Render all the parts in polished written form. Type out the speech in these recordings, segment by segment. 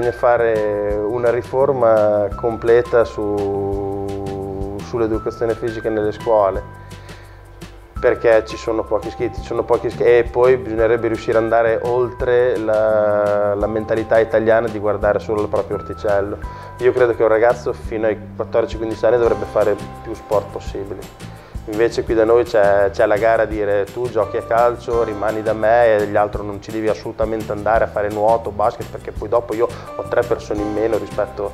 bisogna fare una riforma completa sull'educazione fisica nelle scuole, perché ci sono pochi iscritti, e poi bisognerebbe riuscire ad andare oltre la mentalità italiana di guardare solo il proprio orticello. Io credo che un ragazzo fino ai 14-15 anni dovrebbe fare più sport possibili. Invece qui da noi c'è la gara a dire tu giochi a calcio, rimani da me e gli altri non ci devi assolutamente andare a fare nuoto, basket, perché poi dopo io ho 3 persone in meno rispetto.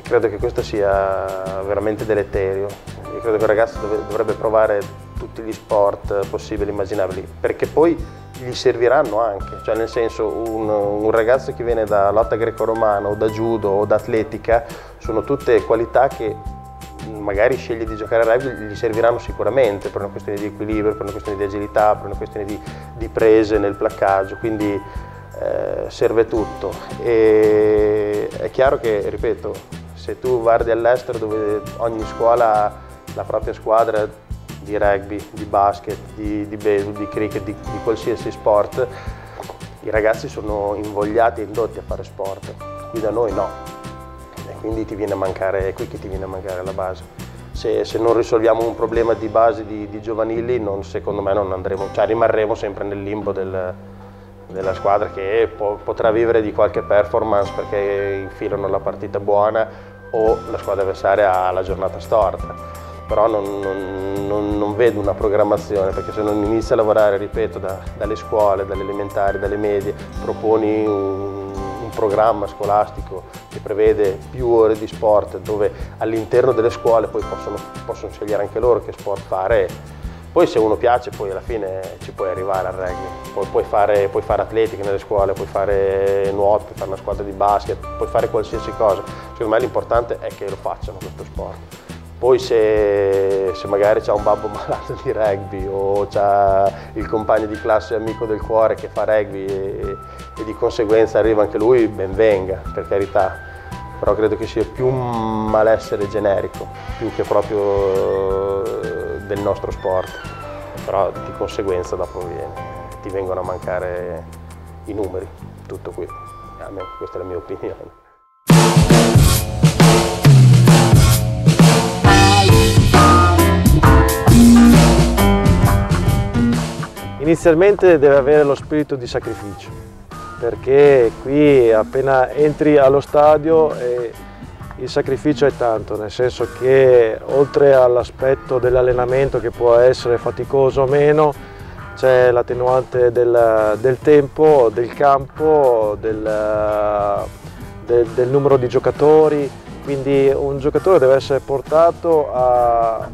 Credo che questo sia veramente deleterio. Io credo che il ragazzo dovrebbe provare tutti gli sport possibili e immaginabili, perché poi gli serviranno anche, cioè nel senso un ragazzo che viene da lotta greco-romana o da judo o da atletica sono tutte qualità che magari sceglie di giocare a rugby, gli serviranno sicuramente per una questione di equilibrio, per una questione di agilità, per una questione di prese nel placcaggio, quindi serve tutto. E è chiaro che, ripeto, se tu guardi all'estero dove ogni scuola ha la propria squadra di rugby, di basket, di baseball, di cricket, di qualsiasi sport, i ragazzi sono invogliati e indotti a fare sport, qui da noi no. Quindi ti viene a mancare, è qui che ti viene a mancare la base. Se non risolviamo un problema di base di giovanili, secondo me non andremo, cioè rimarremo sempre nel limbo della squadra che potrà vivere di qualche performance perché infilano la partita buona o la squadra avversaria ha la giornata storta. Però non vedo una programmazione, perché se non inizi a lavorare, ripeto, dalle scuole, dalle elementari, dalle medie, proponi un programma scolastico che prevede più ore di sport, dove all'interno delle scuole poi possono scegliere anche loro che sport fare. Poi se uno piace, poi alla fine ci puoi arrivare al rugby, puoi fare atletica nelle scuole, puoi fare nuoto, puoi fare una squadra di basket, puoi fare qualsiasi cosa. Secondo me l'importante è che lo facciano questo sport. Poi se magari c'è un babbo malato di rugby o c'è il compagno di classe amico del cuore che fa rugby e di conseguenza arriva anche lui, ben venga, per carità. Però credo che sia più un malessere generico, più che proprio del nostro sport. Però di conseguenza dopo ti vengono a mancare i numeri, tutto qui. Questa è la mia opinione. Inizialmente deve avere lo spirito di sacrificio, perché qui appena entri allo stadio il sacrificio è tanto, nel senso che oltre all'aspetto dell'allenamento che può essere faticoso o meno, c'è l'attenuante del tempo, del campo, del numero di giocatori, quindi un giocatore deve essere portato a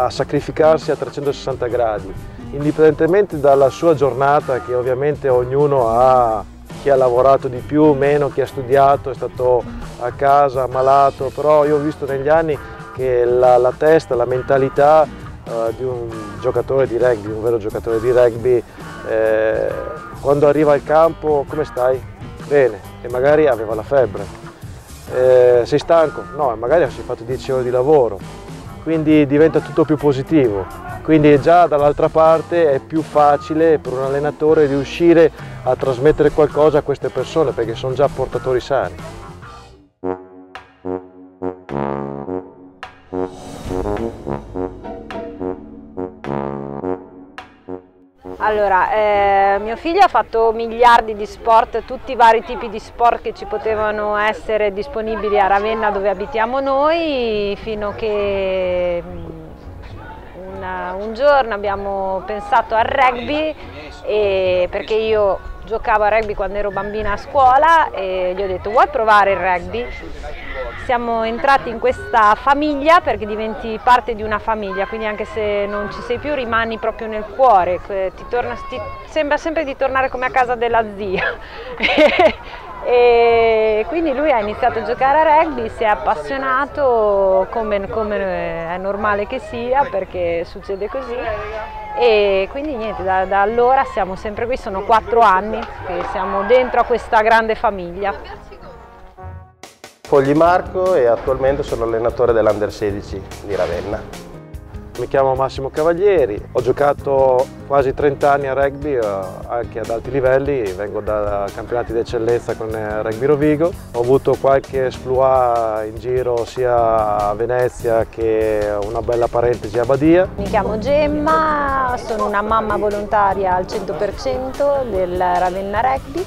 sacrificarsi a 360 gradi. Indipendentemente dalla sua giornata, che ovviamente ognuno ha, chi ha lavorato di più o meno, chi ha studiato, è stato a casa, malato, però io ho visto negli anni che la testa, la mentalità di un giocatore di rugby, un vero giocatore di rugby, quando arriva al campo, come stai? Bene, e magari aveva la febbre. Sei stanco? No, magari si è fatto 10 ore di lavoro, quindi diventa tutto più positivo. Quindi già dall'altra parte è più facile per un allenatore riuscire a trasmettere qualcosa a queste persone, perché sono già portatori sani. Allora, mio figlio ha fatto miliardi di sport, tutti i vari tipi di sport che ci potevano essere disponibili a Ravenna, dove abitiamo noi, fino a che un giorno abbiamo pensato al rugby, perché io giocavo a rugby quando ero bambina a scuola, e gli ho detto: vuoi provare il rugby? Siamo entrati in questa famiglia, perché diventi parte di una famiglia, quindi anche se non ci sei più rimani proprio nel cuore, ti sembra sempre di tornare come a casa della zia. E quindi lui ha iniziato a giocare a rugby, si è appassionato come è normale che sia, perché succede così, e quindi niente, da allora siamo sempre qui, sono 4 anni che siamo dentro a questa grande famiglia. Fogli Marco e attualmente sono allenatore dell'Under 16 di Ravenna. Mi chiamo Massimo Cavalieri, ho giocato quasi 30 anni a rugby, anche ad alti livelli, vengo da campionati di eccellenza con Rugby Rovigo. Ho avuto qualche esploit in giro sia a Venezia che una bella parentesi a Badia. Mi chiamo Gemma, sono una mamma volontaria al 100% del Ravenna Rugby.